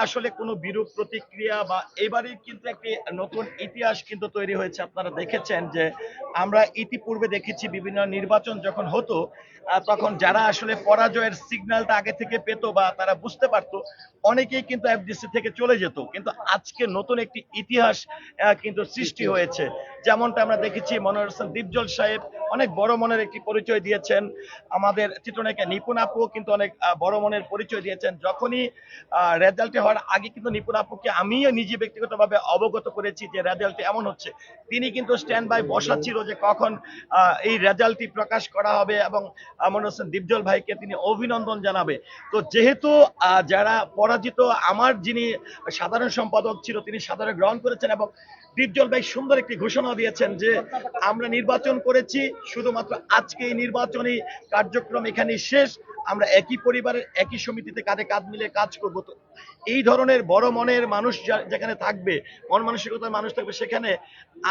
আসলে কোনো বিরূপ প্রতিক্রিয়া বা এবারে কিন্তু একটি নতুন ইতিহাস কিন্তু তৈরি হয়েছে। আপনারা দেখেছেন যে আমরা ইতিপূর্বে দেখেছি বিভিন্ন নির্বাচন যখন হতো তখন যারা আসলে পরাজয়ের সিগন্যালটা আগে থেকে পেত বা তারা বুঝতে পারতো অনেকেই কিন্তু এফডিসি থেকে চলে যেত, কিন্তু আজকে নতুন একটি ইতিহাস কিন্তু সৃষ্টি হয়েছে। যেমনটা আমরা দেখেছি মনোয়ার হোসেন দীপজল সাহেব অনেক বড় মনের একটি পরিচয় দিয়েছেন, আমাদের চিত্রনায়িকা নিপুণ আপুও কিন্তু অনেক বড় মনের পরিচয় দিয়েছেন। যখনই রেজাল্টে হওয়ার আগে কিন্তু নিপুণ আপুকে আমিও নিজে ব্যক্তিগতভাবে অবগত করেছি যে রেজাল্ট এমন হচ্ছে। তিনি কিন্তু স্ট্যান্ড বাই বসা ছিল যে কখন এই রেজাল্টটি প্রকাশ করা হবে এবং মনোয়ার হোসেন দীপজল ভাইকে তিনি অভিনন্দন জানাবে। তো যেহেতু যারা পরাজিত, আমার যিনি সাধারণ সম্পাদক ছিল তিনি সাধারণ গ্রহণ করেছেন এবং দীপজল ভাই সুন্দর একটি ঘোষণা দিয়েছেন যে আমরা নির্বাচন করেছি, শুধুমাত্র আজকে এই নির্বাচনী কার্যক্রম এখানেই শেষ, আমরা একই পরিবারের একই সমিতিতে কাঁধে কাঁধ মিলে কাজ করব। তো এই ধরনের বড় মনের মানুষ যেখানে থাকবে, মন মানসিকতার মানুষ থাকবে, সেখানে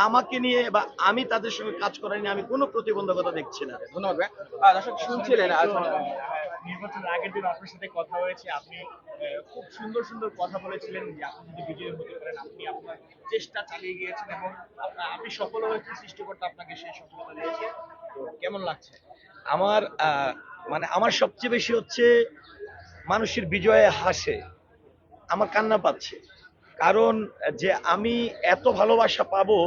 আমাকে নিয়ে বা আমি তাদের সঙ্গে কাজ করা নিয়ে আমি কোনো প্রতিবন্ধকতা দেখছি না। ধন্যবাদ ভাই। দর্শক শুনছিলেন নির্বাচনের আগের দিন আপনার সাথে কথা হয়েছে, আপনি খুব সুন্দর সুন্দর কথা বলেছিলেন যে আপনি যদি বিজয়ী হতে পারেন আপনি আপনার চেষ্টা চালিয়ে গিয়েছেন এবং আপনি সফল হয়েছেন, সৃষ্টিকর্তা আপনাকে সেই সফলতা দিয়েছে। তো কেমন লাগছে? আমার মানে আমার সবচেয়ে বেশি হচ্ছে মানুষের বিজয়ে হাসে, আমার কান্না পাচ্ছে, কারণ যে আমি এত ভালোবাসা পাবো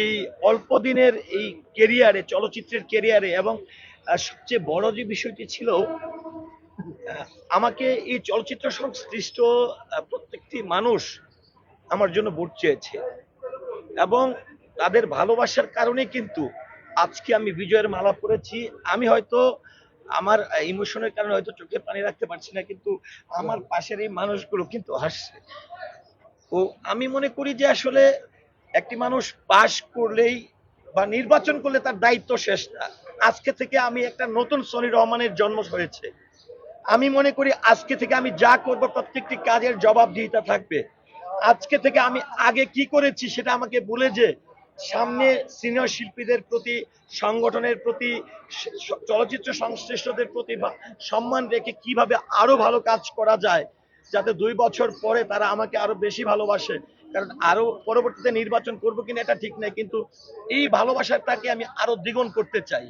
এই অল্প দিনের এই কেরিয়ারে, চলচ্চিত্রের কেরিয়ারে। এবং সবচেয়ে বড় যে বিষয়টি ছিল, আমাকে এই চলচ্চিত্র সংশ্লিষ্ট প্রত্যেকটি মানুষ আমার জন্য ভোট চেয়েছে এবং তাদের ভালোবাসার কারণে কিন্তু আজকে আমি বিজয়ের মালা পরেছি। আমি হয়তো আমার ইমোশনের কারণে হয়তো চোখে পানি রাখতে পারছি না, কিন্তু আমার পাশের এই মানুষগুলো কিন্তু হাসছে। ও আমি মনে করি যে আসলে একটি মানুষ পাশ করলেই বা নির্বাচন করলে তার দায়িত্ব শেষ না। আজকে থেকে আমি একটা নতুন সনি রহমানের জন্ম হয়েছে। আমি মনে করি আজকে থেকে আমি যা করব প্রত্যেকটি কাজের জবাবদিহিতা থাকবে। আজকে থেকে আমি আগে কি করেছি সেটা আমাকে ভুলে যে সামনে সিনিয়র শিল্পীদের প্রতি, সংগঠনের প্রতি, চলচ্চিত্র সংশ্লিষ্টদের প্রতি সম্মান রেখে কিভাবে আরো ভালো কাজ করা যায়, যাতে 2 বছর পরে তারা আমাকে আরো বেশি ভালোবাসে। কারণ আরো পরবর্তীতে নির্বাচন করবো কিনা এটা ঠিক নাই, কিন্তু এই ভালোবাসাটাকে আমি আরো দ্বিগুণ করতে চাই।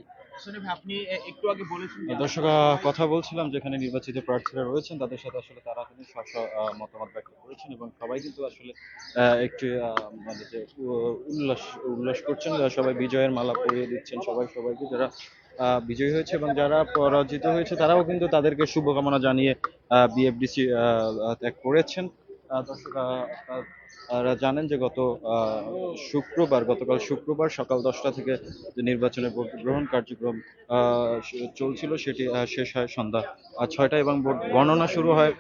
আপনি একটু আগে বলেছেন দর্শক, কথা বলছিলাম যেখানে নির্বাচিত প্রার্থীরা রয়েছেন তাদের সাথে আসলে তারা কিন্তু মতামত ব্যক্ত করেছেন এবং সবাই কিন্তু আসলে একটু মানে যে উল্লাস করছেন, সবাই বিজয়ের মালা পরিয়ে দিচ্ছেন সবাইকে, যারা বিজয়ী হয়েছে এবং যারা পরাজিত হয়েছে তারাও কিন্তু তাদেরকে শুভকামনা জানিয়ে বিএফডিসি ত্যাগ করেছেন। দর্শক, আপনারা জানেন যে গতকাল শুক্রবার সকাল 10টা থেকে যে নির্বাচনের ভোট গ্রহণ কার্যক্রম চলছিল সেটি শেষ হয় সন্ধ্যা 6টা এবং ভোট গণনা শুরু হয়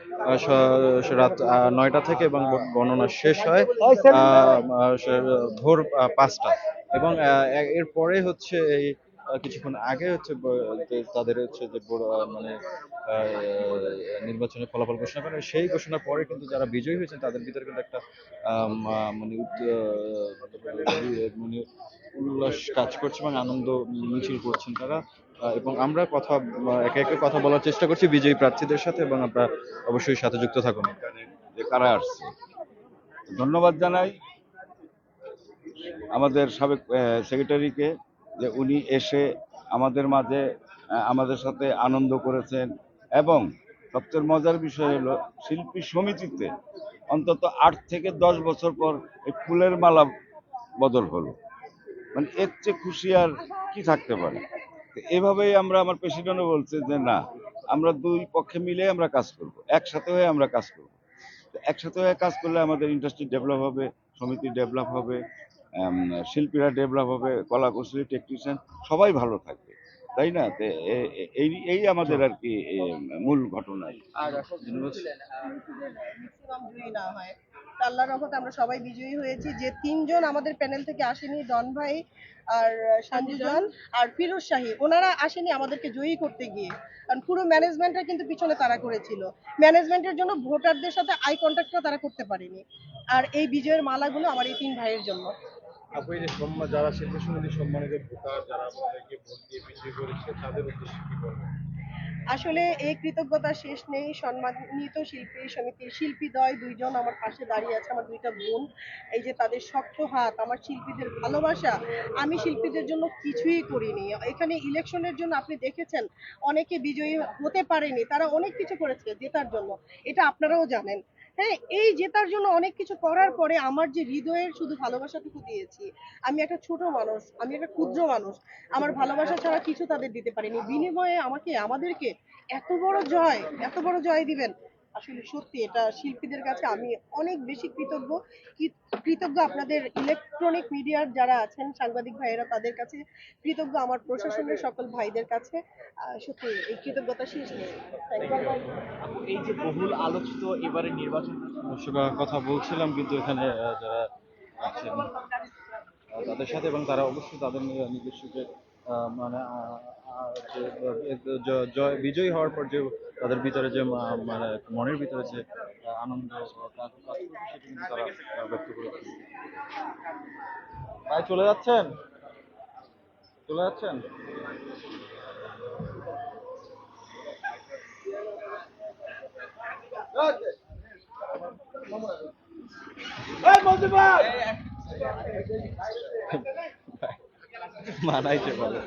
রাত 9টা থেকে এবং ভোট গণনা শেষ হয় ভোর 5টা এবং এরপরে হচ্ছে এই কিছুক্ষণ আগে হচ্ছে তাদের হচ্ছে যে মানে নির্বাচনের ফলাফল ঘোষণা করে, সেই ঘোষণার পরে কিন্তু যারা বিজয়ী হয়েছেন তাদের ভিতরে কিন্তু একটা মানে মানে উল্লাস কাজ করছে এবং আনন্দ মিছিল করছেন তারা। এবং আমরা একে একে কথা বলার চেষ্টা করছি বিজয়ী প্রার্থীদের সাথে এবং আপনারা অবশ্যই সাথে যুক্ত থাকুন। যে কারা আসছে, ধন্যবাদ জানাই আমাদের সাবেক সেক্রেটারিকে যে উনি এসে আমাদের মাঝে আমাদের সাথে আনন্দ করেছেন। এবং সবচেয়ে মজার বিষয় হলো শিল্পী সমিতিতে অন্তত 8 থেকে 10 বছর পর এই ফুলের মালা বদল হলো, মানে এর চেয়ে খুশি আর কি থাকতে পারে। এভাবেই আমার প্রেসিডেন্টও বলছে যে না, আমরা দুই পক্ষে মিলে আমরা কাজ করব, একসাথে হয়ে আমরা কাজ করব। একসাথে হয়ে কাজ করলে আমাদের ইন্ডাস্ট্রি ডেভেলপ হবে, সমিতি ডেভেলপ হবে, শিল্পীরা ডেভেলপ হবে, কলা কুশলী টেকনিশিয়ান সবাই ভালো থাকবে, তাই না? এই আমাদের আর কি মূল ঘটনা। আল্লাহর রহমতে আমরা সবাই বিজয়ী হয়েছি। যে 3জন আমাদের প্যানেল থেকে আসেনি, ডন ভাই আর সঞ্জুজান আর ফিরোজ শাহী, ওনারা আসেনি আমাদেরকে জয়ী করতে গিয়ে, কারণ পুরো ম্যানেজমেন্টটা কিন্তু পিছনে তারা করেছিল। ম্যানেজমেন্টের জন্য ভোটারদের সাথে আই কন্ট্যাক্টটা তারা করতে পারেনি। আর এই বিজয়ের মালাগুলো আমার এই 3 ভাইয়ের জন্য। আপু, এই যে যারা শিল্পী সমিতি সম্মানিত ভোটার যারা আমাদেরকে ভোট দিয়ে বিজয়ী করেছে তাদের উদ্দেশ্যে কি বলবেন? আসলে এই কৃতজ্ঞতা শেষ নেই। সম্মানিত শিল্পী সমিতির শিল্পীদ্বয় ২ জন আমার পাশে দাঁড়িয়ে আছে, আমার ২ টা বোন। এই যে তাদের শক্ত হাত, আমার শিল্পীদের ভালোবাসা। আমি শিল্পীদের জন্য কিছুই করিনি। এখানে ইলেকশনের জন্য আপনি দেখেছেন অনেকে বিজয়ী হতে পারেনি। তারা অনেক কিছু করেছে জেতার জন্য। এটা আপনারাও জানেন। হ্যাঁ, এই জেতার জন্য অনেক কিছু করার পরে আমার যে হৃদয়ের শুধু ভালোবাসাটুকু দিয়েছি। আমি একটা ছোট মানুষ, আমি একটা ক্ষুদ্র মানুষ। আমার ভালোবাসা ছাড়া কিছু তাদের দিতে পারিনি। বিনিময়ে আমাদেরকে এত বড় জয় দিবেন। আসলে সত্যি এটা শিল্পীদের কাছে আমি অনেক বেশি কৃতজ্ঞ আপনাদের ইলেকট্রনিক মিডিয়ার যারা আছেন সাংবাদিক ভাইয়েরা তাদের কাছে কৃতজ্ঞ, আমার প্রশাসনের সকল ভাইদের কাছে। সত্যি এই কৃতজ্ঞতা শেষ নেই। Thank you. আপু, এই যে বহুল আলোচিত এবারের নির্বাচন, অবশ্য কথা বলছিলাম কিন্তু এখানে যারা আছেন তাদের সাথে, এবং তারা অবশ্যই তাদের নিজস্ব যে মানে যে বিজয়ী হওয়ার পর যে তাদের ভিতরে যে মানে মনের ভিতরে যে আনন্দ কাজ করছে সেটা কিন্তু তারা ব্যক্ত করেছে। ভাই চলে যাচ্ছেন? চলে যাচ্ছেন? মানাইছে বলে